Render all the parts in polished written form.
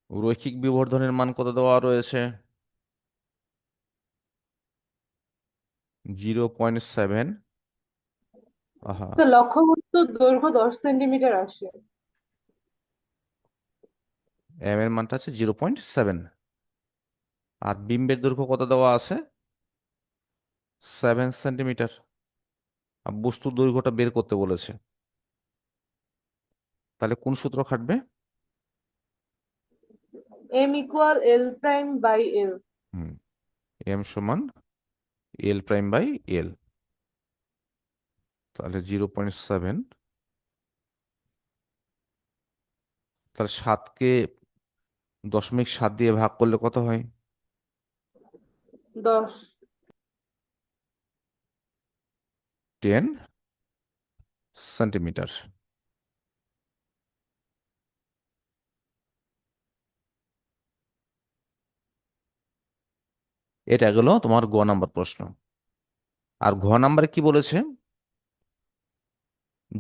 রৈখিক বিবর্ধনের মান কত দেওয়া রয়েছে? 0.7। আহা। তো লক্ষ্যবস্তুর দৈর্ঘ্য 10 সেন্টিমিটার আসে। এম এর মানটা আছে 0.7। আর বিম্বের দৈর্ঘ্য কত দেওয়া আছে? 7 সেন্টিমিটার। আর বস্তুর দৈর্ঘ্যটা বের করতে বলেছে। তাহলে কোন সূত্র খাটবে? M equal L prime by L. Hmm. M সমান এল প্রাইম বাই এল। তাহলে 0.7। তাহলে 7কে 0.7 দিয়ে ভাগ করলে কত হয়? 10। 10 সেন্টিমিটার। এটা গেল তোমার গ নাম্বার প্রশ্ন। আর ঘ নাম্বারে কি বলেছে?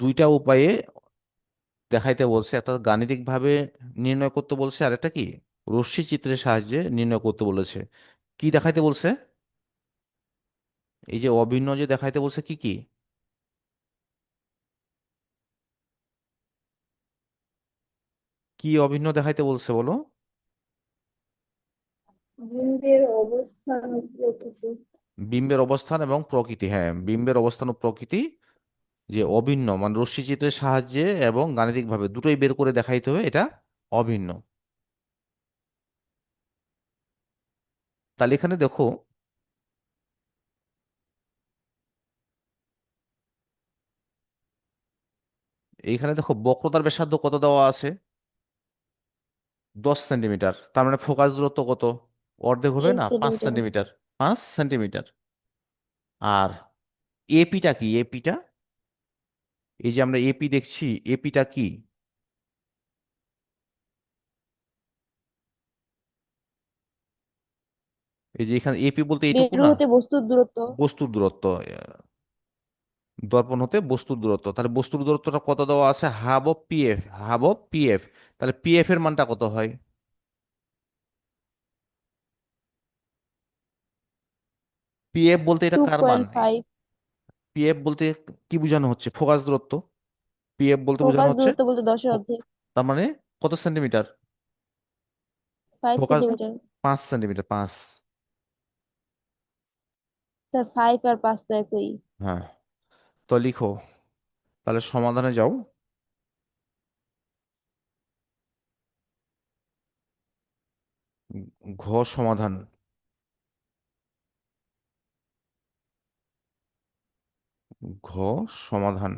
দুইটা উপায়ে দেখাইতে বলছে, একটা গাণিতিক ভাবে নির্ণয় করতে বলছে, আর একটা কি রশ্মি চিত্রের সাহায্যে নির্ণয় করতে বলেছে। কি দেখাইতে বলছে? এই যে অভিন্ন যে দেখাইতে বলছে, কি কি কি অভিন্ন দেখাইতে বলছে বলো? বিন্দুর অবস্থান ও প্রকৃতি। বিম্বের অবস্থান এবং প্রকৃতি, হ্যাঁ, বিম্বের অবস্থান ও প্রকৃতি যে অভিন্ন, মানে রশ্মি চিত্রের সাহায্যে এবং গাণিতিক ভাবে দুটোই বের করে দেখাইতে হবে এটা অভিন্ন। তাহলে এখানে দেখো, এইখানে দেখো বক্রতার ব্যাসার্ধ কত দেওয়া আছে? 10 সেন্টিমিটার। তার মানে ফোকাস দূরত্ব কত? অর্ধেক হবে তিন না, পাঁচ সেন্টিমিটার সেন্টিমিটার 5 সেন্টিমিটার। আর এপিটা কি? এপিটা, এই যে আমরা এপি দেখছি, এপিটা কি? এই যে এখানে এপি বলতে এইটুকু বিন্দু না, হতে বস্তুর দূরত্ব। বস্তুর দূরত্ব। দর্পণ হতে বস্তুর দূরত্ব, তাহলে বস্তুর দূরত্বটা কত দেওয়া আছে? Half of PF. Half of PF. তাহলে পিএফ এর মানটা কত হয়? পিএফ বলতে এটা টু কার মান? পয়েন্ট ফাইভ পিএফ বলতে কি বোঝানো হচ্ছে? ফোকাস দূরত্ব। পিএফ বলতে বোঝানো ফোকাস হচ্ছে দূরত্ব বলতে 10-এর ফো- অর্ধেক। তার মানে কত centimetre? Five focus centimetre 5 centimetre, 5। Sir 5 আর 5 তো একই। হ্যাঁ। তো লিখো, তাহলে সমাধানে যাও। ঘ সমাধান। ঘ সমাধান।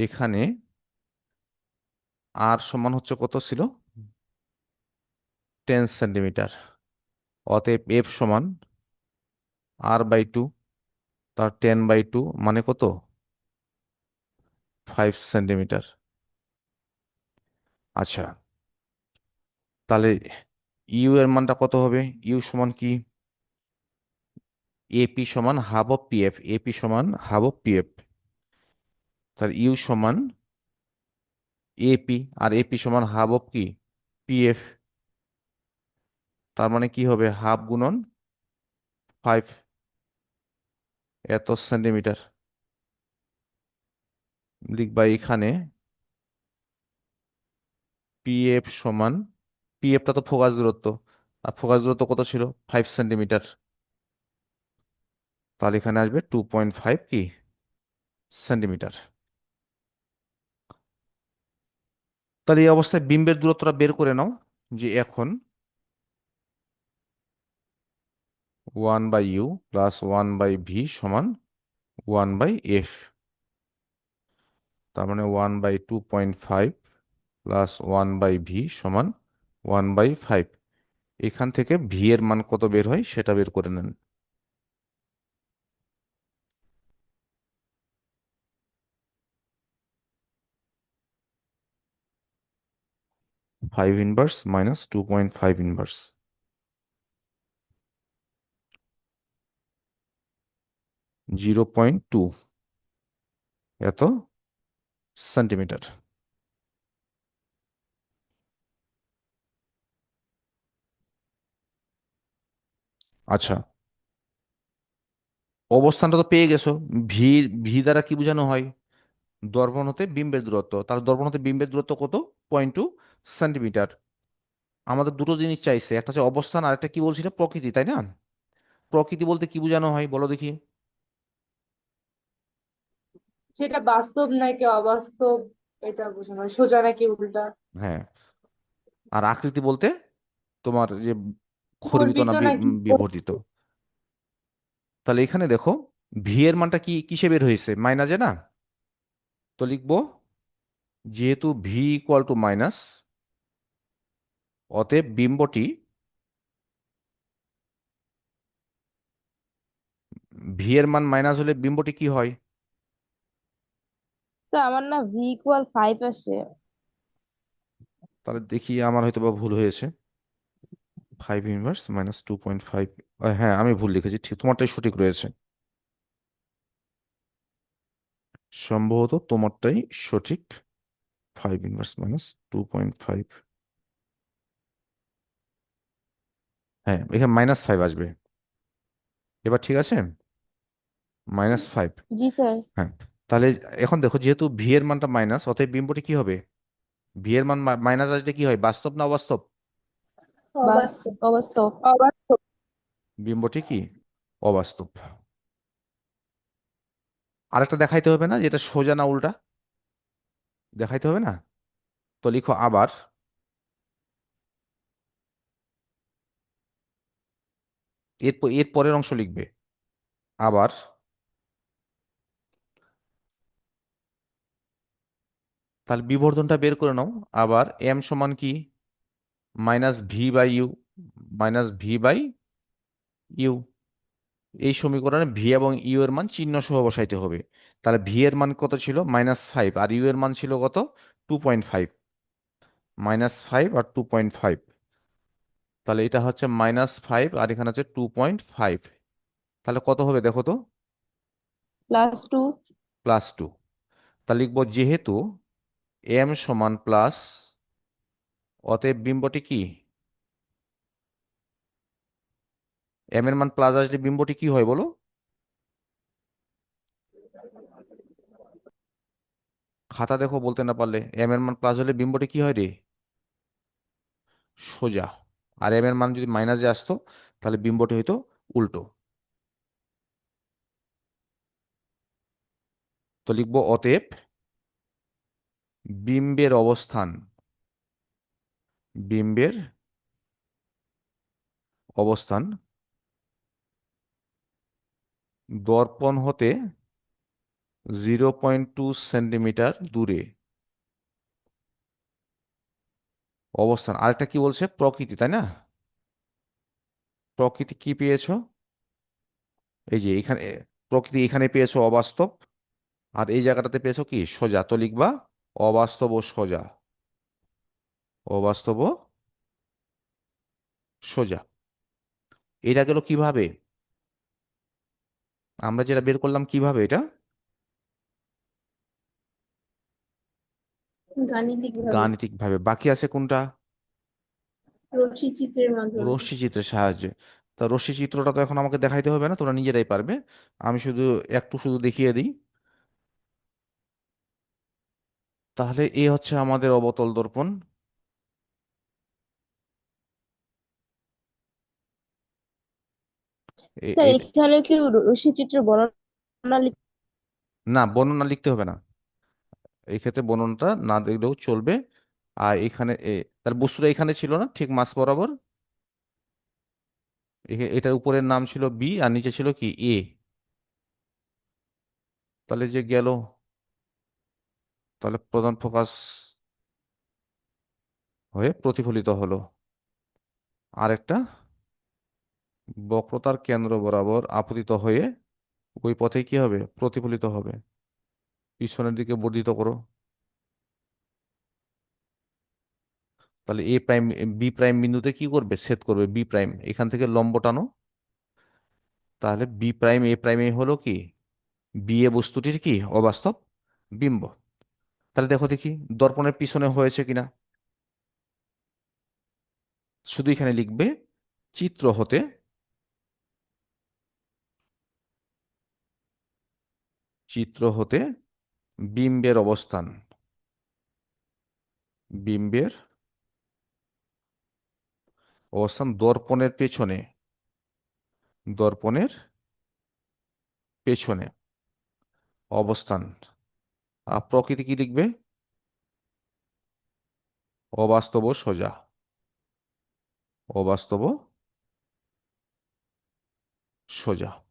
এখানে আর সমান হচ্ছে কত ছিল? 10 সেন্টিমিটার। অতএব এফ সমান R/2, তার 10/2 মানে কত? 5 সেন্টিমিটার। আচ্ছা, তাহলে ইউ এর মানটা কত হবে? ইউ সমান কি? এপি সমান হাফ অফ পিএফ। এপি সমান হাফ অফ পিএফ। তাহলে ইউ সমান এপি, আর এপি সমান হাফ অফ কি? পিএফ। তার মানে কি হবে? হাফ গুণন 5, এত সেন্টিমিটার। লিখবা এখানে পিএফ সমান, পিএফটা তো ফোকাস দূরত্ব, আর ফোকাস দূরত্ব কত ছিল? 5 সেন্টিমিটার। তাহলে এখানে আসবে 2.5 কি সেন্টিমিটার। তাহলে এই অবস্থায় বিম্বের দূরত্বটা বের করে নাও। যে এখন 1/u প্লাস 1/v সমান 1/f। তার মানে 1/2.5 প্লাস 1/v সমান 1/5। এখান থেকে ভি এর মান কত বের হয় সেটা বের করে নেন। 5 ইনভার্স মাইনাস 2.5 ইনভার্স। 0.2 এত সেন্টিমিটার। আচ্ছা, অবস্থানটা তো পেয়ে গেছো। ভি, ভি দ্বারা কি বোঝানো হয়? দর্পণ হতে বিম্বের দূরত্ব। তাহলে দর্পণ হতে বিম্বের দূরত্ব কত? 0.2 সেন্টিমিটার। আমাদের দুটো জিনিস চাইছে, একটা হচ্ছে অবস্থান আর একটা কি বলছিল, প্রকৃতি, তাই না? প্রকৃতি বলতে কি বোঝানো হয় বলো দেখি? সেটা বাস্তব নাকি অবাস্তব, এটা বোঝানো হয়। সোজা নাকি উল্টা, হ্যাঁ। আর আকৃতি বলতে তোমার যে খরিবিত না গর্বিত নাকি বিবর্ধিত। তাহলে এখানে দেখো, ভি এর মানটা কি কিসে বের হয়েছে? মাইনাসে না? তো লিখবো, যেহেতু ভি ইকুয়াল টু মাইনাস, অতএব বিম্বটি, ভি এর মান মাইনাস হলে বিম্বটি কি হয়? স্যার আমার না ভি ইকুয়াল 5 আসে। তাহলে দেখি আমার হয়তো বা ভুল হয়েছে। 5 ইনভার্স -2.5। হ্যাঁ, আমি ভুল লিখেছি, ঠিক তোমারটাই সঠিক রয়েছে। সম্ভবত তোমারটাই সঠিক। 5 ইনভার্স -2.5। হ্যাঁ, এখানে -5 আসবে। এবার ঠিক আছে, -5। জি স্যার। হ্যাঁ। তাহলে এখন দেখো, যেহেতু ভি এর মানটা মাইনাস, অতএব বিম্বটি কি হবে? ভি এর মান মাইনাস আসলে কি হয়, বাস্তব না অবাস্তব? বাস্তব, অবাস্তব। অবাস্তব। বিম্বটি কি অবাস্তব। আরেকটা দেখাইতে হবে না, যেটা সোজা না উল্টা? দেখাইতে হবে না? তো লিখো আবার, এর পরের অংশ লিখবে। আবার, তাহলে বিবর্ধনটা বের করে নাও। আবার এম সমান কি? -v/u, -v/u। এই সমীকরণে ভি এবং ইউ এর মান চিহ্ন সহ বসাইতে হবে। তাহলে ভি এর মান কত ছিল? -5, আর ইউ এর মান ছিল কত? 2.5। -5 আর 2.5। তাহলে এটা হচ্ছে -5 আর এখানে হচ্ছে 2.5। তাহলে কত হবে দেখো তো? +2। +2। তাহলে লিখবো, যেহেতু এম সমান প্লাস, অতএব বিম্বটি কি? এম এর মান প্লাস আসলে বিম্বটি কি হয় বলো? খাতা দেখো, বলতে না পারলে। এম এর মান প্লাস হলে বিম্বটি কি হয় রে? সোজা। আর এম এর মান যদি মাইনাসে আসতো, তাহলে বিম্বটি হইতো উল্টো। তো লিখবো, অতএব বিম্বের অবস্থান, বিম্বের অবস্থান দর্পণ হতে 0.2 সেন্টিমিটার দূরে। অবস্থান, আরেকটা কি বলছে? প্রকৃতি, তাই না? প্রকৃতি কি পেয়েছো? এই যে এখানে প্রকৃতি এখানে পেয়েছো অবাস্তব, আর এই জায়গাটাতে পেয়েছো কি সোজা। তো লিখবা অবাস্তব ও সোজা, অবাস্তব ও সোজা। এটা গেল কিভাবে? আমরা যেটা বের করলাম কিভাবে এটা? গাণিতিক ভাবে। গাণিতিক ভাবে। বাকি আছে কোনটা? রশ্মি চিত্রের মাধ্যমে। রশ্মি চিত্রের সাহায্যে। তা রশ্মি চিত্রটা তো এখন আমাকে দেখাইতে হবে না, তোমরা নিজেরাই পারবে। আমি শুধু একটু শুধু দেখিয়ে দিই। তাহলে এ হচ্ছে আমাদের অবতল দর্পণ। স্যার এই, এখানে কি রশ্মি চিত্র বর্ণনা না বর্ণনা লিখতে হবে না, এই ক্ষেত্রে বর্ণনাটা না দেখলেও চলবে। আর এখানে তার বস্তুটা এখানে ছিল না, ঠিক মাঝ বরাবর। এটার উপরের নাম ছিল বি আর নিচে ছিল কি এ। তাহলে যে গেল, তাহলে প্রধান ফোকাস হয়ে প্রতিফলিত হলো। আরেকটা বক্রতার কেন্দ্র বরাবর আপতিত হয়ে ওই পথে কি হবে? প্রতিফলিত হবে। পিছনের দিকে বর্ধিত করো। তাহলে এ প্রাইম, বি প্রাইম বিন্দুতে কি করবে? ছেদ করবে। বি প্রাইম, এখান থেকে লম্ব টানো। তাহলে বি প্রাইম এ প্রাইম এ হলো কি বি এ বস্তুটির কি অবাস্তব বিম্ব। তাহলে দেখো দেখি দর্পণের পিছনে হয়েছে কিনা। শুধু এখানে লিখবে চিত্র হতে চিত্র হতে বিম্বের অবস্থান, বিম্বের অবস্থান দর্পণের পেছনে, দর্পণের পেছনে অবস্থান। আর প্রকৃতি কি লিখবে অবাস্তব ও সোজা, অবাস্তব ও সোজা।